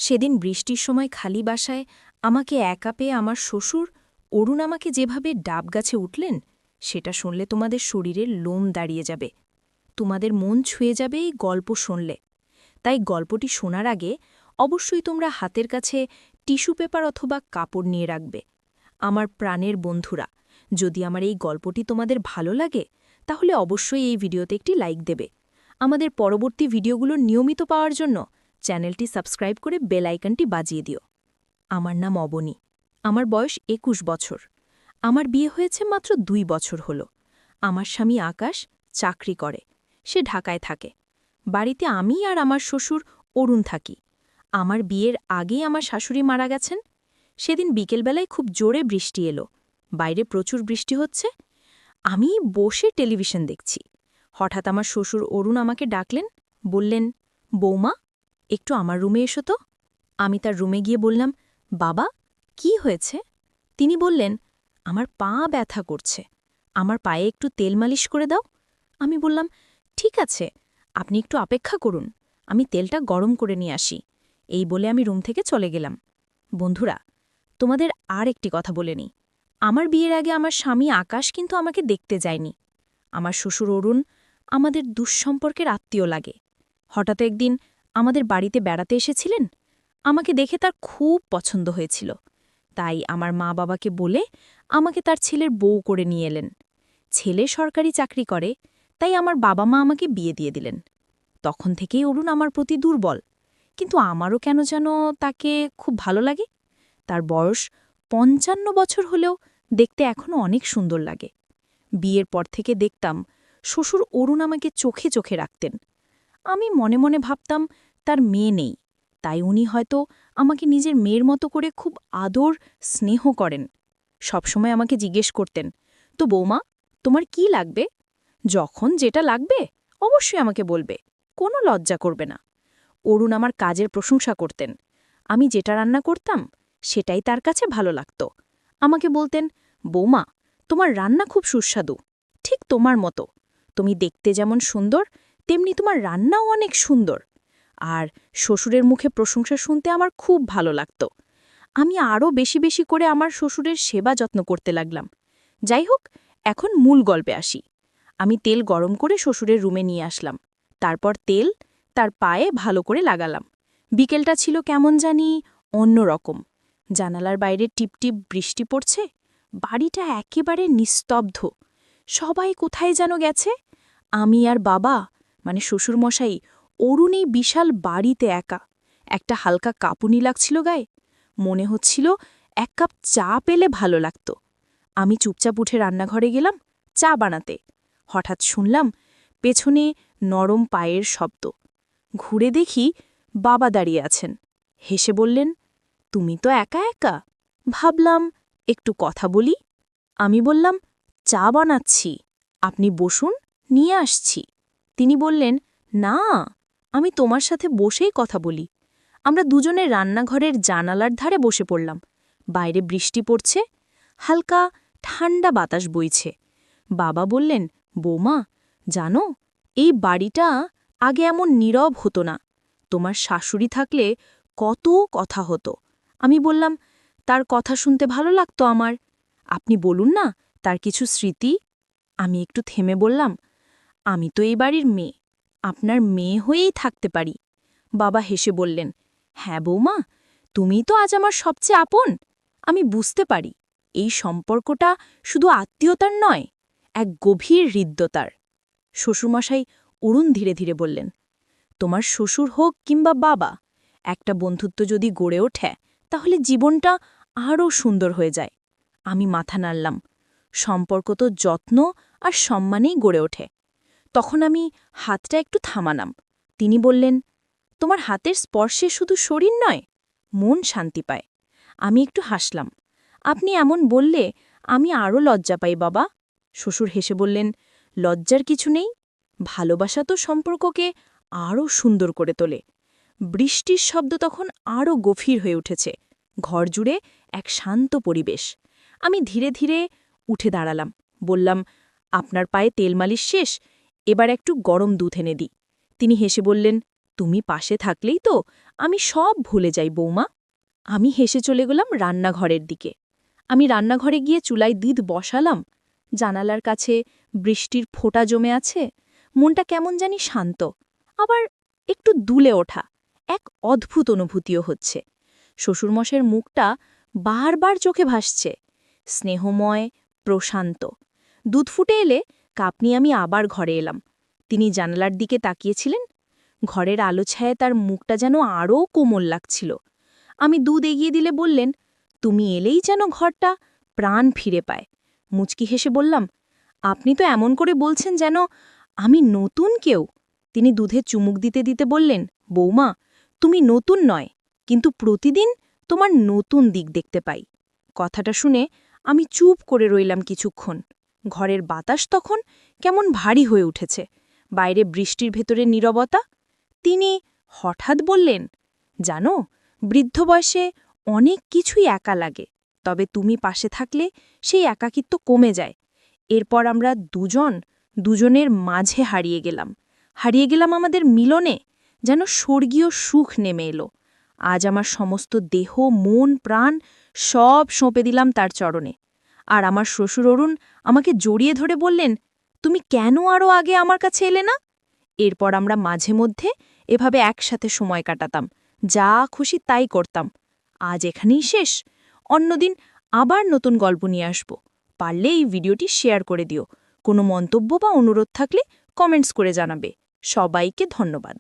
সেদিন বৃষ্টির সময় খালি বাসায় আমাকে একা পেয়ে আমার শ্বশুর অরুণ আমাকে যেভাবে ডাব গাছে উঠলেন সেটা শুনলে তোমাদের শরীরের লোম দাঁড়িয়ে যাবে, তোমাদের মন ছুঁয়ে যাবে এই গল্প শুনলে। তাই গল্পটি শোনার আগে অবশ্যই তোমরা হাতের কাছে টিস্যু পেপার অথবা কাপড় নিয়ে রাখবে। আমার প্রাণের বন্ধুরা, যদি আমার এই গল্পটি তোমাদের ভালো লাগে তাহলে অবশ্যই এই ভিডিওতে একটি লাইক দেবে। আমাদের পরবর্তী ভিডিওগুলো নিয়মিত পাওয়ার জন্য চ্যানেলটি সাবস্ক্রাইব করে বেল আইকনটি বাজিয়ে দিও। আমার নাম অবনী, আমার বয়স ২১ বছর। আমার বিয়ে হয়েছে মাত্র ২ বছর হল। আমার স্বামী আকাশ চাকরি করে, সে ঢাকায় থাকে। বাড়িতে আমি আর আমার শ্বশুর অরুণ থাকি। আমার বিয়ের আগেই আমার শাশুড়ি মারা গেছেন। সেদিন বিকেলবেলায় খুব জোরে বৃষ্টি এলো, বাইরে প্রচুর বৃষ্টি হচ্ছে। আমি বসে টেলিভিশন দেখছি। হঠাৎ আমার শ্বশুর অরুণ আমাকে ডাকলেন, বললেন, বৌমা, একটু আমার রুমে এসো তো। আমি তার রুমে গিয়ে বললাম, বাবা, কি হয়েছে? তিনি বললেন, আমার পা ব্যথা করছে, আমার পায়ে একটু তেল মালিশ করে দাও। আমি বললাম, ঠিক আছে, আপনি একটু অপেক্ষা করুন, আমি তেলটা গরম করে নিয়ে আসি। এই বলে আমি রুম থেকে চলে গেলাম। বন্ধুরা, তোমাদের আর একটি কথা বলে নিই। আমার বিয়ের আগে আমার স্বামী আকাশ কিন্তু আমাকে দেখতে যায়নি। আমার শ্বশুর অরুণ আমাদের দুঃসম্পর্কের আত্মীয় লাগে। হঠাৎ একদিন আমাদের বাড়িতে বেড়াতে এসেছিলেন। আমাকে দেখে তার খুব পছন্দ হয়েছিল, তাই আমার মা বাবাকে বলে আমাকে তার ছেলের বউ করে নিয়ে এলেন। ছেলে সরকারি চাকরি করে, তাই আমার বাবা মা আমাকে বিয়ে দিয়ে দিলেন। তখন থেকেই অরুণ আমার প্রতি দুর্বল, কিন্তু আমারও কেন যেন তাকে খুব ভালো লাগে। তার বয়স ৫৫ বছর হলেও দেখতে এখনও অনেক সুন্দর লাগে। বিয়ের পর থেকে দেখতাম শ্বশুর অরুণ আমাকে চোখে চোখে রাখতেন। আমি মনে মনে ভাবতাম তার মেয়ে নেই, তাই উনি হয়তো আমাকে নিজের মেয়ের মতো করে খুব আদর স্নেহ করেন। সবসময় আমাকে জিজ্ঞেস করতেন, তো বৌমা, তোমার কি লাগবে? যখন যেটা লাগবে অবশ্যই আমাকে বলবে, কোনো লজ্জা করবে না। অরুণ আমার কাজের প্রশংসা করতেন। আমি যেটা রান্না করতাম সেটাই তার কাছে ভালো লাগত। আমাকে বলতেন, বৌমা, তোমার রান্না খুব সুস্বাদু, ঠিক তোমার মতো। তুমি দেখতে যেমন সুন্দর, তেমনি তোমার রান্নাও অনেক সুন্দর। আর শ্বশুরের মুখে প্রশংসা শুনতে আমার খুব ভালো লাগত। আমি আরও বেশি বেশি করে আমার শ্বশুরের সেবা যত্ন করতে লাগলাম। যাই হোক, এখন মূল গল্পে আসি। আমি তেল গরম করে শ্বশুরের রুমে নিয়ে আসলাম। তারপর তেল তার পায়ে ভালো করে লাগালাম। বিকেলটা ছিল কেমন জানি অন্যরকম। জানালার বাইরে টিপটিপ বৃষ্টি পড়ছে। বাড়িটা একেবারে নিস্তব্ধ। সবাই কোথায় যেন গেছে। আমি আর বাবা, মানে শ্বশুরমশাই, অরুণ এই বিশাল বাড়িতে একা। একটা হালকা কাঁপুনি লাগছিল গায়ে। মনে হচ্ছিল এক কাপ চা পেলে ভালো লাগত। আমি চুপচাপ উঠে রান্নাঘরে গেলাম চা বানাতে। হঠাৎ শুনলাম পেছনে নরম পায়ের শব্দ। ঘুরে দেখি বাবা দাঁড়িয়ে আছেন। হেসে বললেন, তুমি তো একা একা, ভাবলাম একটু কথা বলি। আমি বললাম, চা বানাচ্ছি, আপনি বসুন, নিয়ে আসছি। তিনি বললেন, না, আমি তোমার সাথে বসেই কথা বলি। আমরা দুজনে রান্নাঘরের জানালার ধারে বসে পড়লাম। বাইরে বৃষ্টি পড়ছে, হালকা ঠান্ডা বাতাস বইছে। বাবা বললেন, বৌমা, জানো, এই বাড়িটা আগে এমন নীরব হতো না। তোমার শাশুড়ি থাকলে কত কথা হতো। আমি বললাম, তার কথা শুনতে ভালো লাগতো আমার। আপনি বলুন না, তার কিছু স্মৃতি। আমি একটু থেমে বললাম, আমি তো এই বাড়ির মেয়ে, আপনার মেয়ে হয়েই থাকতে পারি। বাবা হেসে বললেন, হ্যাঁ বৌমা, তুমিই তো আজ আমার সবচেয়ে আপন। আমি বুঝতে পারি এই সম্পর্কটা শুধু আত্মীয়তার নয়, এক গভীর হৃদ্যতার। শ্বশুরমশাই অরুণ ধীরে ধীরে বললেন, তোমার শ্বশুর হোক কিংবা বাবা, একটা বন্ধুত্ব যদি গড়ে ওঠে তাহলে জীবনটা আরও সুন্দর হয়ে যায়। আমি মাথা নাড়লাম। সম্পর্ক তো যত্ন আর সম্মানেই গড়ে ওঠে। তখন আমি হাতটা একটু থামালাম। তিনি বললেন, তোমার হাতের স্পর্শে শুধু শরীর নয়, মন শান্তি পায়। আমি একটু হাসলাম। আপনি এমন বললে আমি আরও লজ্জা পাই বাবা। শ্বশুর হেসে বললেন, লজ্জার কিছু নেই, ভালোবাসা তো সম্পর্ককে আরও সুন্দর করে তোলে। বৃষ্টির শব্দ তখন আরও গভীর হয়ে উঠেছে। ঘর জুড়ে এক শান্ত পরিবেশ। আমি ধীরে ধীরে উঠে দাঁড়ালাম। বললাম, আপনার পায়ে তেল মালিশ শেষ, এবার একটু গরম দুধ এনে দিই। তিনি হেসে বললেন, তুমি পাশে থাকলেই তো আমি সব ভুলে যাই বৌমা। আমি হেসে চলে গেলাম রান্নাঘরের দিকে। আমি রান্নাঘরে গিয়ে চুলায় দুধ বসালাম। জানালার কাছে বৃষ্টির ফোঁটা জমে আছে। মনটা কেমন জানি শান্ত, আবার একটু দুলে ওঠা। এক অদ্ভুত অনুভূতিও হচ্ছে। শ্বশুরমশাইয়ের মুখটা বারবার চোখে ভাসছে, স্নেহময়, প্রশান্ত। দুধ ফুটে এলে কাপ নিয়ে আমি আবার ঘরে এলাম। তিনি জানালার দিকে তাকিয়েছিলেন। ঘরের আলো ছায়ায় তার মুখটা যেন আরও কোমল লাগছিল। আমি দুধ এগিয়ে দিলে বললেন, তুমি এলেই যেন ঘরটা প্রাণ ফিরে পায়। মুচকি হেসে বললাম, আপনি তো এমন করে বলছেন যেন আমি নতুন কেউ। তিনি দুধে চুমুক দিতে দিতে বললেন, বৌমা, তুমি নতুন নয়, কিন্তু প্রতিদিন তোমার নতুন দিক দেখতে পাই। কথাটা শুনে আমি চুপ করে রইলাম কিছুক্ষণ। ঘরের বাতাস তখন কেমন ভারী হয়ে উঠেছে, বাইরে বৃষ্টির ভেতরে নীরবতা। তিনি হঠাৎ বললেন, জানো, বৃদ্ধ বয়সে অনেক কিছুই একা লাগে, তবে তুমি পাশে থাকলে সেই একাকিত্ব কমে যায়। এরপর আমরা দুজনের মাঝে হারিয়ে গেলাম আমাদের মিলনে, যেন স্বর্গীয় সুখ নেমে এলো। আজ আমার সমস্ত দেহ, মন, প্রাণ সব সঁপে দিলাম তার চরণে। আর আমার শ্বশুর অরুণ আমাকে জড়িয়ে ধরে বললেন, তুমি কেন আরও আগে আমার কাছে এলে না? এরপর আমরা মাঝে মধ্যে এভাবে একসাথে সময় কাটাতাম, যা খুশি তাই করতাম। আজ এখানেই শেষ। অন্যদিন আবার নতুন গল্প নিয়ে আসব। পারলে এই ভিডিওটি শেয়ার করে দিও। কোনো মন্তব্য বা অনুরোধ থাকলে কমেন্টস করে জানাবে। সবাইকে ধন্যবাদ।